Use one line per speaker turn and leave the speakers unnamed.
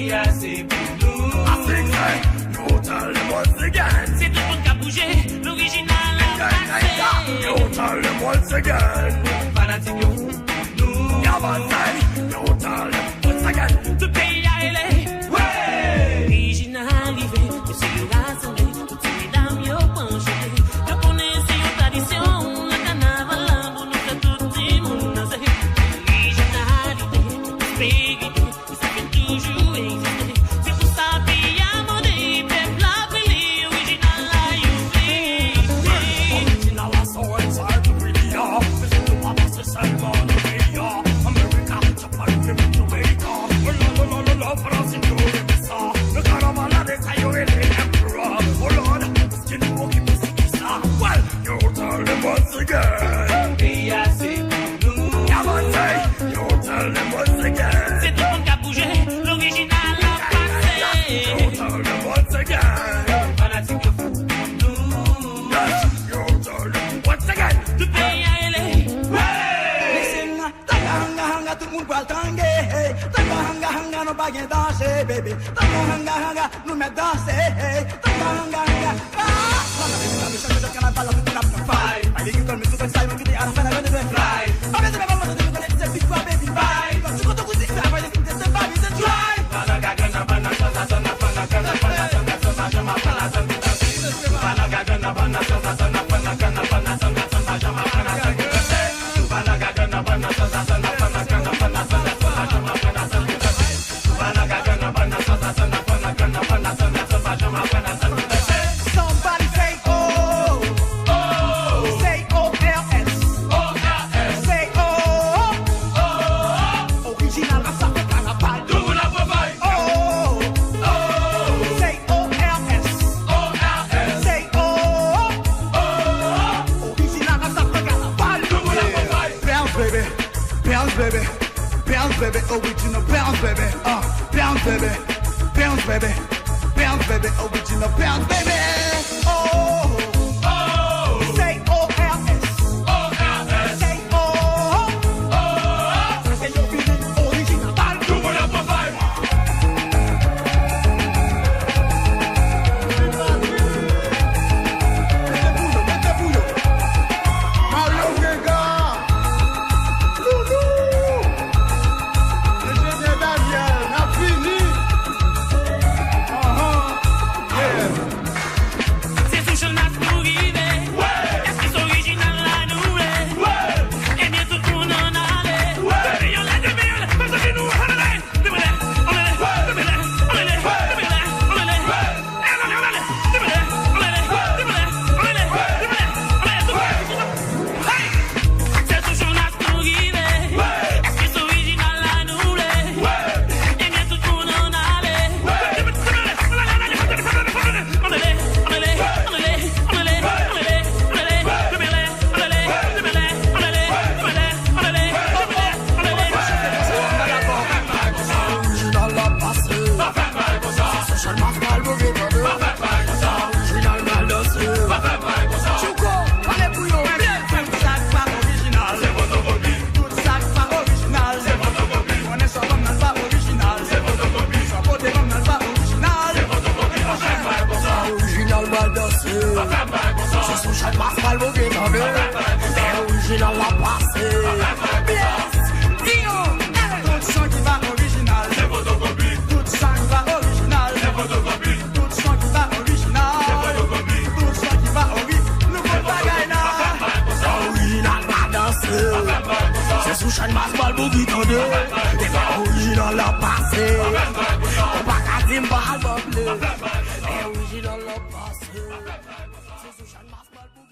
pays assez pour nous. You tell them once again. C'est tout le monde qui a bougé, l'original a passé. You tell them once again. Fanatique de fou, nous. Yavantai, you tell them once again. Tout pays a élé, ouais. Original arrivé, mais c'est le rassemblé. Toutes ces dames yo penché. Je connais ces traditions, le carnaval là pour nous faire tout le monde danser. Originalité, prospérité, ça fait toujours exister. C'est pour ça pays a demandé, peuple a brillé, original là you see. Original a so inside the video, mais c'est tout pas passer seulement le pays. America, Japan, Jamaica, la France, you aimez ça. Le carnaval a détaillé les empereurs. Oh Lord, c'est une fois qui me dit ça. Well, you tell them once again. Pays assez pour nous. Yavantai, you tell them once again. C'est tout le monde qui a bougé, l'original a passé. You tell them once again. Fanatique de fou, nous. Yes, you tell them once again. Tout pays a élé.
Listen, tanga hanga hanga tout le monde parle tangué. Tanga hanga hanga no bagay danser, baby. Tanga hanga hanga nous met danser. Tanga hanga hanga. Somebody say oh, oh, say O-L-S, O-L-S, say oh, oh, original Sa-Kanaval,
Tout la provoque.
oh, oh, say O-L-S,
O-L-S.
say oh, oh, original Sa-Kanaval,
Tout la provoque.
bounce baby, bounce baby, bounce baby, original bounce baby, bounce baby, bounce baby, bounce baby, original bounce baby, oh,
Oh,
say O-L-S,
O-L-S.
say oh,
Oh,
say your feeling original,
tout la provoque.
Mario Vega, Loulou, le Daniel, n'a fini.
C'est tout chemin pour arriver. Ouais. Est-ce que c'est original là nous est? Ouais. Et bien tout le monde en allait. Ouais. Deux millions, parce que nous on allait. C'est tout chemin pour arriver. Est-ce que c'est original là nous est? Ouais. Et bien tout le monde en allait.
Original la passé, social mal mauvais original mal dansé. Chuko, allez bouillon, tout ça pas original. Tout ça pas original. On est sur comme pas original. Sur côté comme pas original. Original mal dansé. C'est social mal mauvais original la passé. Tout ça qui va original. Tout ça qui va original. Tout ça qui va original. Tout ça qui va nouveau bagay là. Original va danser. C'est sous chaîne masse mal boogie tendé. Et pas original la passé. On pas qu'à dire mal bouclé. Original la passé. C'est sous chaîne masse mal boogie.